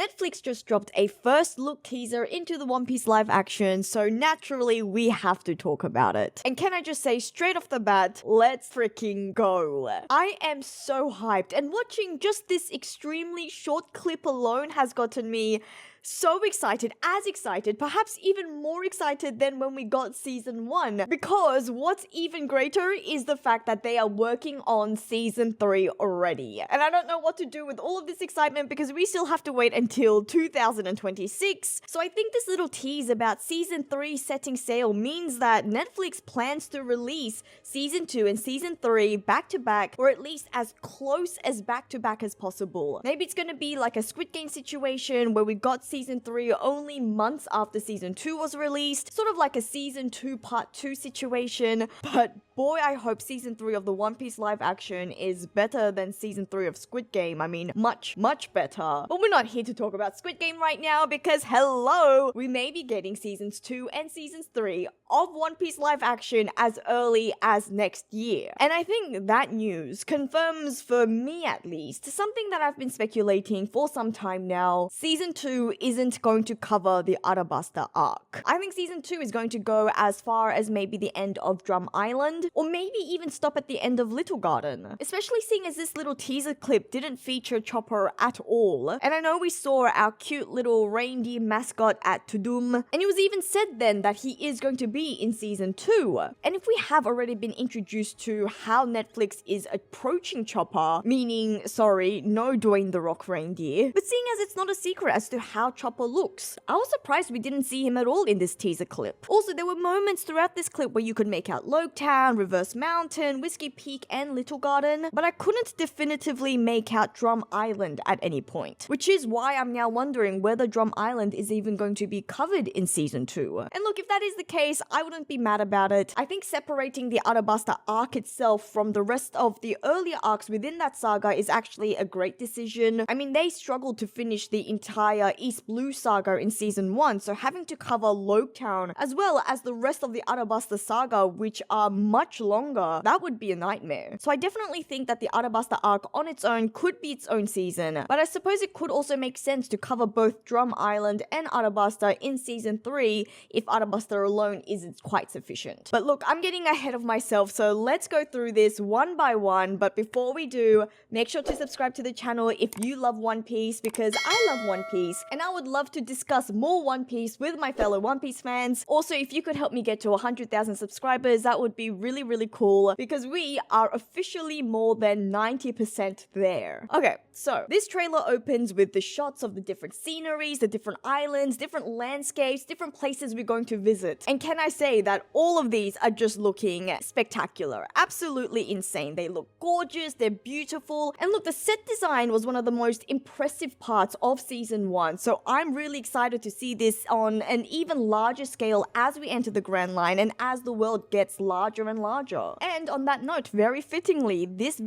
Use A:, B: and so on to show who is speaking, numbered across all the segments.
A: Netflix just dropped a first look teaser into the One Piece live action, so naturally we have to talk about it. And can I just say straight off the bat, let's freaking go. I am so hyped, and watching just this extremely short clip alone has gotten me so excited, as excited, perhaps even more excited than when we got season 1. Because what's even greater is the fact that they are working on season 3 already. And I don't know what to do with all of this excitement because we still have to wait until 2026. So I think this little tease about season 3 setting sail means that Netflix plans to release season 2 and season 3 back to back, or at least as close as back to back as possible. Maybe it's gonna be like a Squid Game situation where we got season 3 only months after season 2 was released, sort of like a season 2 part 2 situation. But boy, I hope season 3 of the One Piece live action is better than season 3 of Squid Game. I mean, much better. But we're not here to talk about Squid Game right now because hello, we may be getting seasons 2 and seasons 3 of One Piece live action as early as next year. And I think that news confirms, for me at least, something that I've been speculating for some time now. Season 2 isn't going to cover the Arabasta arc. I think season 2 is going to go as far as maybe the end of Drum Island, or maybe even stop at the end of Little Garden. Especially seeing as this little teaser clip didn't feature Chopper at all. And I know we saw our cute little reindeer mascot at Tudum, and it was even said then that he is going to be in season 2. And if we have already been introduced to how Netflix is approaching Chopper, meaning, sorry, no Dwayne The Rock reindeer, but seeing as it's not a secret as to how Chopper looks, I was surprised we didn't see him at all in this teaser clip. Also, there were moments throughout this clip where you could make out Loketown, Reverse Mountain, Whiskey Peak, and Little Garden, but I couldn't definitively make out Drum Island at any point, which is why I'm now wondering whether Drum Island is even going to be covered in season 2. And look, if that is the case, I wouldn't be mad about it. I think separating the Arabasta arc itself from the rest of the earlier arcs within that saga is actually a great decision. I mean, they struggled to finish the entire East Blue saga in season 1, so having to cover Loketown as well as the rest of the Arabasta saga, which are much longer, that would be a nightmare. So I definitely think that the Arabasta arc on its own could be its own season, but I suppose it could also make sense to cover both Drum Island and Arabasta in season 3 if Arabasta alone isn't quite sufficient. But look, I'm getting ahead of myself, so let's go through this one by one. But before we do, make sure to subscribe to the channel if you love One Piece, because I love One Piece and I would love to discuss more One Piece with my fellow One Piece fans. Also, if you could help me get to 100,000 subscribers, that would be really cool, because we are officially more than 90% there. Okay, so this trailer opens with the shots of the different sceneries, the different islands, different landscapes, different places we're going to visit. And can I say that all of these are just looking spectacular, absolutely insane. They look gorgeous, they're beautiful, and look, the set design was one of the most impressive parts of season 1, so I'm really excited to see this on an even larger scale as we enter the Grand Line and as the world gets larger and larger. And on that note, very fittingly, this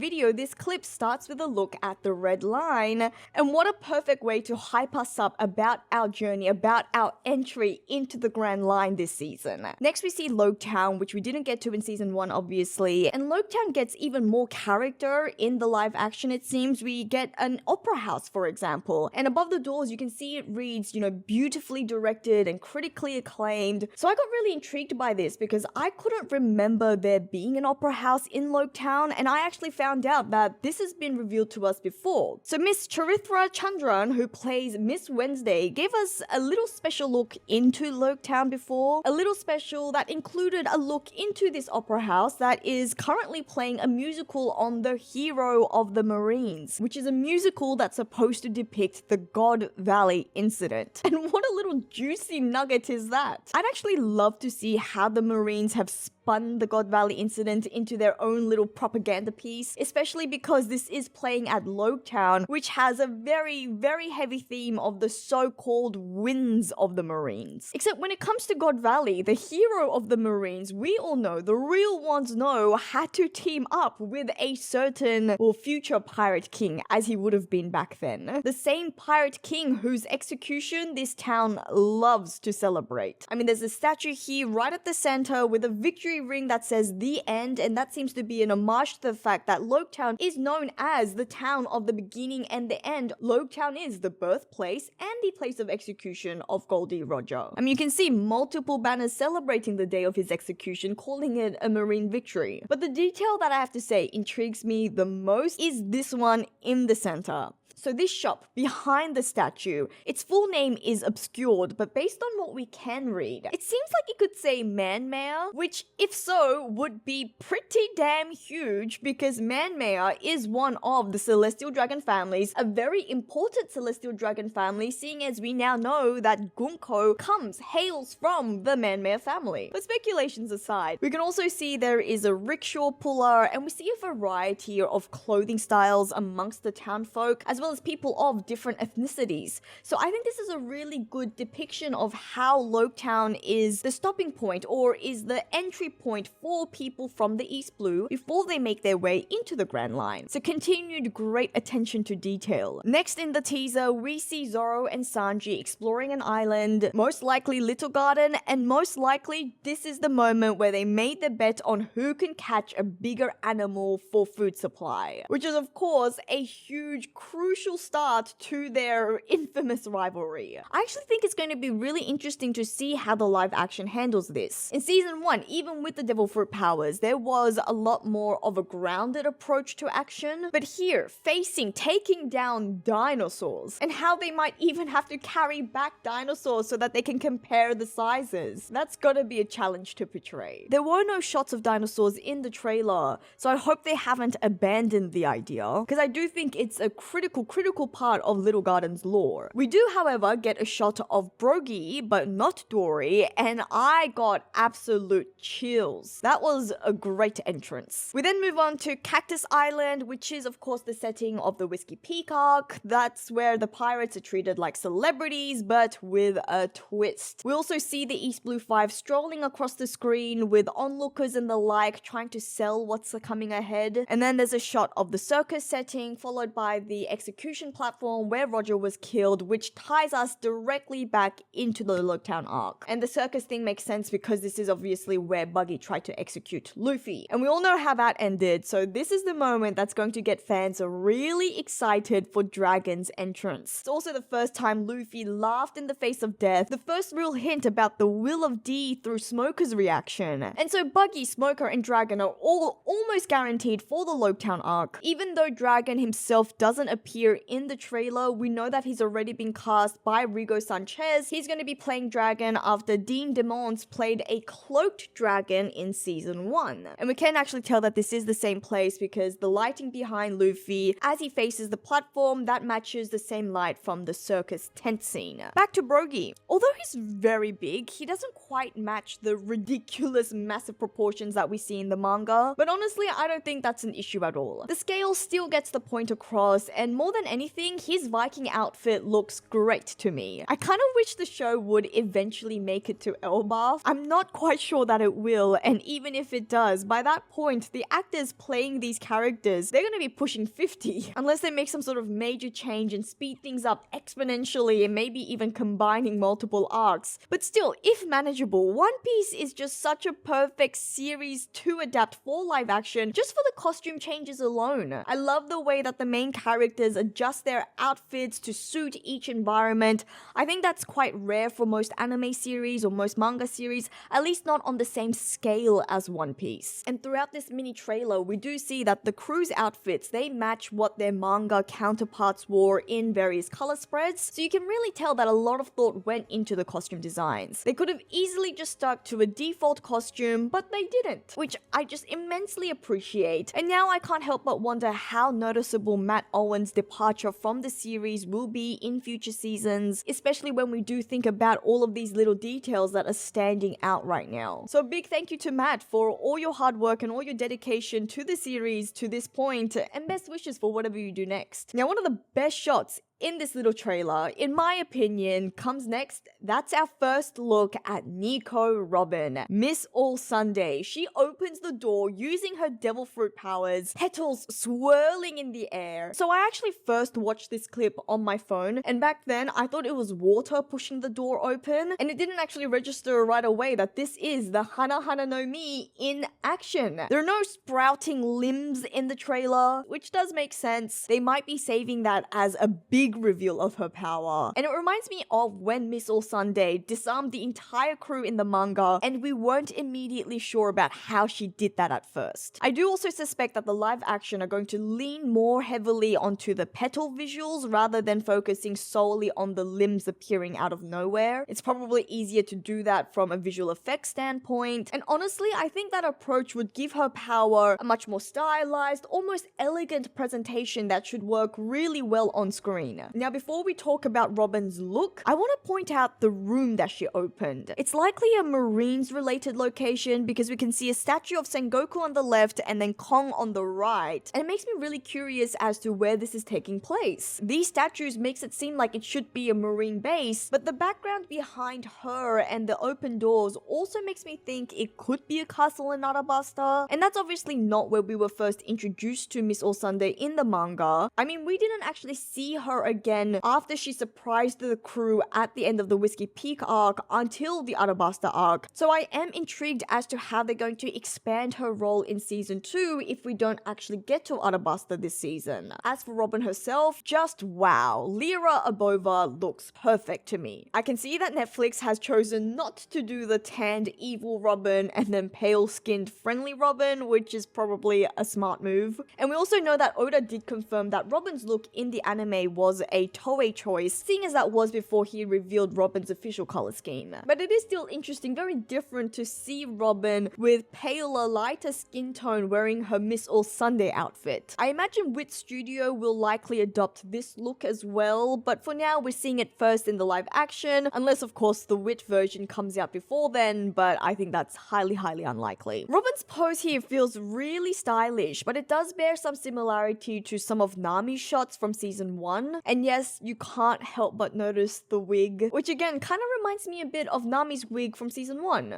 A: clip starts with a look at the Red Line, and what a perfect way to hype us up about our journey, about our entry into the Grand Line this season. Next we see Loketown, which we didn't get to in season 1 obviously, and Loketown gets even more character in the live action. It seems we get an opera house, for example, and above the doors you can see it reads, you know, beautifully directed and critically acclaimed. So I got really intrigued by this because I couldn't remember there being an opera house in Loketown, and I actually found out that this has been revealed to us before. So Miss Charithra Chandran, who plays Miss Wednesday, gave us a little special look into Loketown before, a little special that included a look into this opera house that is currently playing a musical on the hero of the Marines, which is a musical that's supposed to depict the God Valley incident. And what a little juicy nugget is that. I'd actually love to see how the Marines have spun the God Valley incident into their own little propaganda piece, especially because this is playing at Loketown, which has a very heavy theme of the so-called wins of the Marines. Except when it comes to God Valley, the hero of the Marines, we all know, the real ones know, had to team up with a certain, well, future pirate king, as he would have been back then. The same pirate king whose execution this town loves to celebrate. I mean, there's a statue here right at the center with a victory victory ring that says the end, and that seems to be an homage to the fact that Loketown is known as the town of the beginning and the end. Loketown is the birthplace and the place of execution of Goldie Roger. I mean, you can see multiple banners celebrating the day of his execution, calling it a Marine victory. But the detail that I have to say intrigues me the most is this one in the center. So this shop behind the statue, its full name is obscured, but based on what we can read, it seems like it could say Manmare, which if so would be pretty damn huge because Manmare is one of the Celestial Dragon families, a very important Celestial Dragon family, seeing as we now know that Gunko hails from the Manmare family. But speculations aside, we can also see there is a rickshaw puller, and we see a variety of clothing styles amongst the townfolk, as well as people of different ethnicities. So I think this is a really good depiction of how Loketown is the stopping point, or is the entry point for people from the East Blue before they make their way into the Grand Line. So continued great attention to detail. Next in the teaser, we see Zoro and Sanji exploring an island, most likely Little Garden, and most likely this is the moment where they made the bet on who can catch a bigger animal for food supply, which is of course a huge, crucial start to their infamous rivalry. I actually think it's going to be really interesting to see how the live action handles this. In season 1, even with the devil fruit powers, there was a lot more of a grounded approach to action, but here, taking down dinosaurs, and how they might even have to carry back dinosaurs so that they can compare the sizes. That's gotta be a challenge to portray. There were no shots of dinosaurs in the trailer, so I hope they haven't abandoned the idea, because I do think it's a critical part of Little Garden's lore. We do, however, get a shot of Brogy, but not Dory, and I got absolute chills. That was a great entrance. We then move on to Cactus Island, which is of course the setting of the Whiskey Peacock. That's where the pirates are treated like celebrities, but with a twist. We also see the East Blue Five strolling across the screen with onlookers and the like trying to sell what's coming ahead. And then there's a shot of the circus setting, followed by the execution platform where Roger was killed, which ties us directly back into the Loketown arc. And the circus thing makes sense because this is obviously where Buggy tried to execute Luffy. And we all know how that ended, so this is the moment that's going to get fans really excited for Dragon's entrance. It's also the first time Luffy laughed in the face of death, the first real hint about the will of D through Smoker's reaction. And so Buggy, Smoker, and Dragon are all almost guaranteed for the Loketown arc. Even though Dragon himself doesn't appear in the trailer, we know that he's already been cast by Rigo Sanchez. He's going to be playing Dragon after Dean DeMons played a cloaked dragon in season 1. And we can actually tell that this is the same place because the lighting behind Luffy as he faces the platform, that matches the same light from the circus tent scene. Back to Brogy. Although he's very big, he doesn't quite match the ridiculous massive proportions that we see in the manga, but honestly I don't think that's an issue at all. The scale still gets the point across, and more than anything, his Viking outfit looks great to me. I kind of wish the show would eventually make it to Elbaf. I'm not quite sure that it will, and even if it does, by that point, the actors playing these characters, they're gonna be pushing 50. Unless they make some sort of major change and speed things up exponentially and maybe even combining multiple arcs. But still, if manageable, One Piece is just such a perfect series to adapt for live action just for the costume changes alone. I love the way that the main characters adjust their outfits to suit each environment. I think that's quite rare for most anime series or most manga series, at least not on the same scale as One Piece. And throughout this mini trailer, we do see that the crew's outfits, they match what their manga counterparts wore in various color spreads, so you can really tell that a lot of thought went into the costume designs. They could have easily just stuck to a default costume, but they didn't, which I just immensely appreciate. And now I can't help but wonder how noticeable Matt Owen's departure from the series will be in future seasons, especially when we do think about all of these little details that are standing out right now. So a big thank you to Matt for all your hard work and all your dedication to the series to this point, and best wishes for whatever you do next. Now, one of the best shots in this little trailer, in my opinion, comes next. That's our first look at Nico Robin, Miss All Sunday. She opens the door using her devil fruit powers, petals swirling in the air. So I actually first watched this clip on my phone, and back then I thought it was water pushing the door open, and it didn't actually register right away that this is the Hana Hana no Mi in action. There are no sprouting limbs in the trailer, which does make sense. They might be saving that as a big reveal of her power. And it reminds me of when Miss All Sunday disarmed the entire crew in the manga, and we weren't immediately sure about how she did that at first. I do also suspect that the live action are going to lean more heavily onto the petal visuals rather than focusing solely on the limbs appearing out of nowhere. It's probably easier to do that from a visual effects standpoint, and honestly, I think that approach would give her power a much more stylized, almost elegant presentation that should work really well on screen. Now, before we talk about Robin's look, I want to point out the room that she opened. It's likely a Marines-related location because we can see a statue of Sengoku on the left and then Kong on the right, and it makes me really curious as to where this is taking place. These statues makes it seem like it should be a Marine base, but the background behind her and the open doors also makes me think it could be a castle in Arabasta, and that's obviously not where we were first introduced to Miss All Sunday in the manga. I mean, we didn't actually see her again after she surprised the crew at the end of the Whiskey Peak arc until the Arabasta arc, so I am intrigued as to how they're going to expand her role in season 2 if we don't actually get to Arabasta this season. As for Robin herself, just wow, Lyra Abova looks perfect to me. I can see that Netflix has chosen not to do the tanned evil Robin and then pale-skinned friendly Robin, which is probably a smart move. And we also know that Oda did confirm that Robin's look in the anime was a Toei choice, seeing as that was before he revealed Robin's official color scheme. But it is still interesting, very different to see Robin with paler, lighter skin tone wearing her Miss All Sunday outfit. I imagine Wit Studio will likely adopt this look as well, but for now we're seeing it first in the live action, unless of course the Wit version comes out before then, but I think that's highly unlikely. Robin's pose here feels really stylish, but it does bear some similarity to some of Nami's shots from season 1, and yes, you can't help but notice the wig, which again kind of reminds me a bit of Nami's wig from season 1.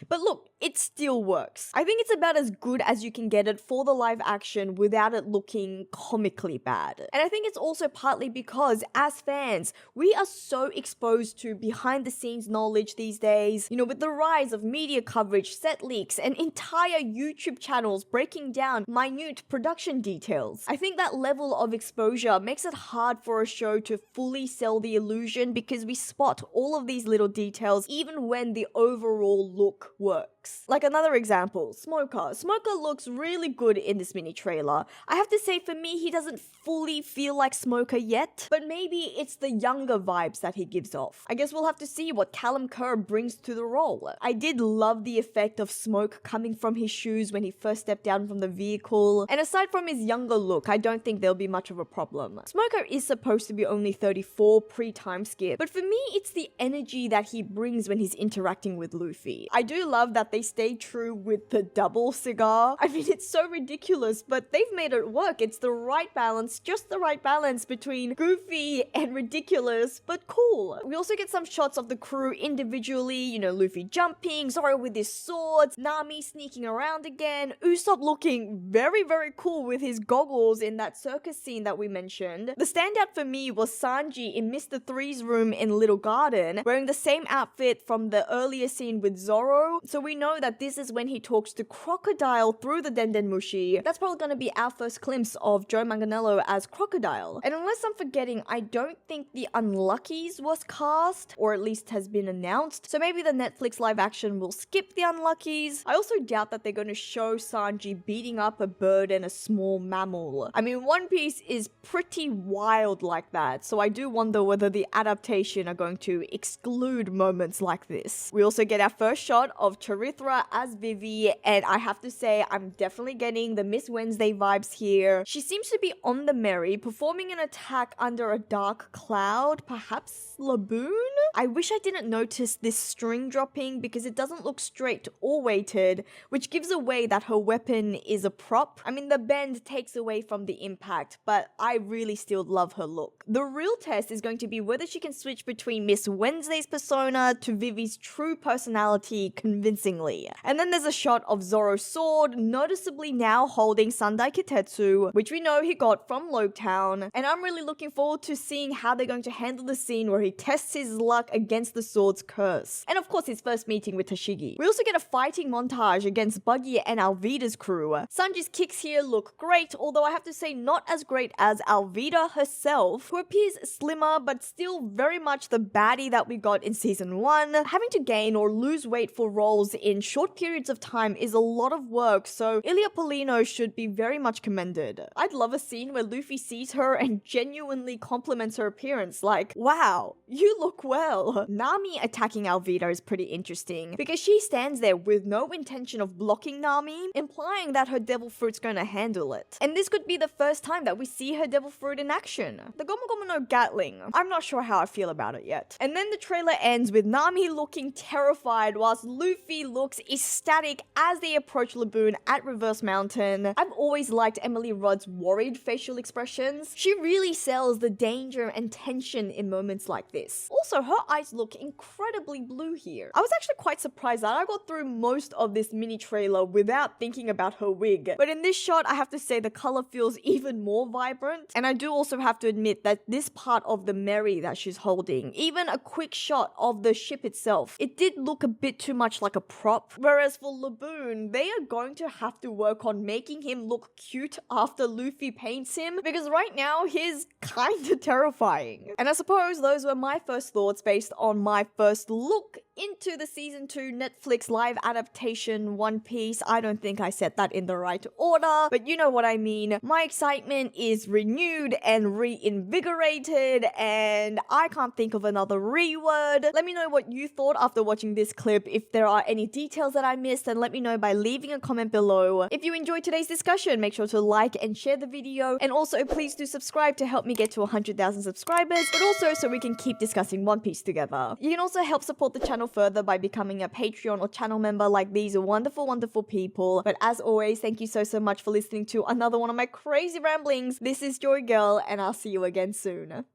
A: But look, it still works. I think it's about as good as you can get it for the live action without it looking comically bad. And I think it's also partly because, as fans, we are so exposed to behind the scenes knowledge these days, you know, with the rise of media coverage, set leaks, and entire YouTube channels breaking down minute production details. I think that level of exposure makes it hard for a show to fully sell the illusion because we spot all of these little details even when the overall look works. Like another example, Smoker. Smoker looks really good in this mini trailer. I have to say, for me, he doesn't fully feel like Smoker yet, but maybe it's the younger vibes that he gives off. I guess we'll have to see what Callum Kerr brings to the role. I did love the effect of smoke coming from his shoes when he first stepped down from the vehicle, and aside from his younger look, I don't think there'll be much of a problem. Smoker is supposed to be only 34 pre-time skip, but for me, it's the energy that he brings when he's interacting with Luffy. I do love that they stay true with the double cigar. I mean, it's so ridiculous, but they've made it work. It's the right balance, just the right balance between goofy and ridiculous, but cool. We also get some shots of the crew individually, you know, Luffy jumping, Zoro with his swords, Nami sneaking around again, Usopp looking very cool with his goggles in that circus scene that we mentioned. The standout for me was Sanji in Mr. Three's room in Little Garden, wearing the same outfit from the earlier scene with Zoro, so we know that this is when he talks to Crocodile through the Dendenmushi. That's probably going to be our first glimpse of Joe Manganiello as Crocodile. And unless I'm forgetting, I don't think the Unluckies was cast, or at least has been announced, so maybe the Netflix live action will skip the Unluckies. I also doubt that they're going to show Sanji beating up a bird and a small mammal. I mean, One Piece is pretty wild like that, so I do wonder whether the adaptation are going to exclude moments like this. We also get our first shot of Charissa Mithra as Vivi, and I have to say I'm definitely getting the Miss Wednesday vibes here. She seems to be on the merry, performing an attack under a dark cloud, perhaps Laboon? I wish I didn't notice this string dropping because it doesn't look straight or weighted, which gives away that her weapon is a prop. I mean, the bend takes away from the impact, but I really still love her look. The real test is going to be whether she can switch between Miss Wednesday's persona to Vivi's true personality convincingly. And then there's a shot of Zoro's sword, noticeably now holding Sandai Kitetsu, which we know he got from Lobetown, and I'm really looking forward to seeing how they're going to handle the scene where he tests his luck against the sword's curse. And of course his first meeting with Tashigi. We also get a fighting montage against Buggy and Alvida's crew. Sanji's kicks here look great, although I have to say not as great as Alvida herself, who appears slimmer but still very much the baddie that we got in season 1. Having to gain or lose weight for roles in short periods of time is a lot of work, so Ilia Polino should be very much commended. I'd love a scene where Luffy sees her and genuinely compliments her appearance, like, wow, you look well. Nami attacking Alvida is pretty interesting, because she stands there with no intention of blocking Nami, implying that her devil fruit's gonna handle it. And this could be the first time that we see her devil fruit in action. The Gomu Gomu no Gatling, I'm not sure how I feel about it yet. And then the trailer ends with Nami looking terrified whilst Luffy looks ecstatic as they approach Laboon at Reverse Mountain. I've always liked Emily Rudd's worried facial expressions. She really sells the danger and tension in moments like this. Also, her eyes look incredibly blue here. I was actually quite surprised that I got through most of this mini trailer without thinking about her wig. But in this shot, I have to say the color feels even more vibrant. And I do also have to admit that this part of the Merry that she's holding, even a quick shot of the ship itself, it did look a bit too much like a prop. Whereas for Laboon, they are going to have to work on making him look cute after Luffy paints him, because right now he's kinda terrifying. And I suppose those were my first thoughts based on my first look into the season 2 Netflix live adaptation One Piece. I don't think I said that in the right order, but you know what I mean. My excitement is renewed and reinvigorated, and I can't think of another word. Let me know what you thought after watching this clip. If there are any details that I missed, then let me know by leaving a comment below. If you enjoyed today's discussion, make sure to like and share the video, and also please do subscribe to help me get to 100,000 subscribers, but also so we can keep discussing One Piece together. You can also help support the channel further by becoming a Patreon or channel member like these wonderful people. But as always, thank you so much for listening to another one of my crazy ramblings. This is JoyGirl, and I'll see you again soon.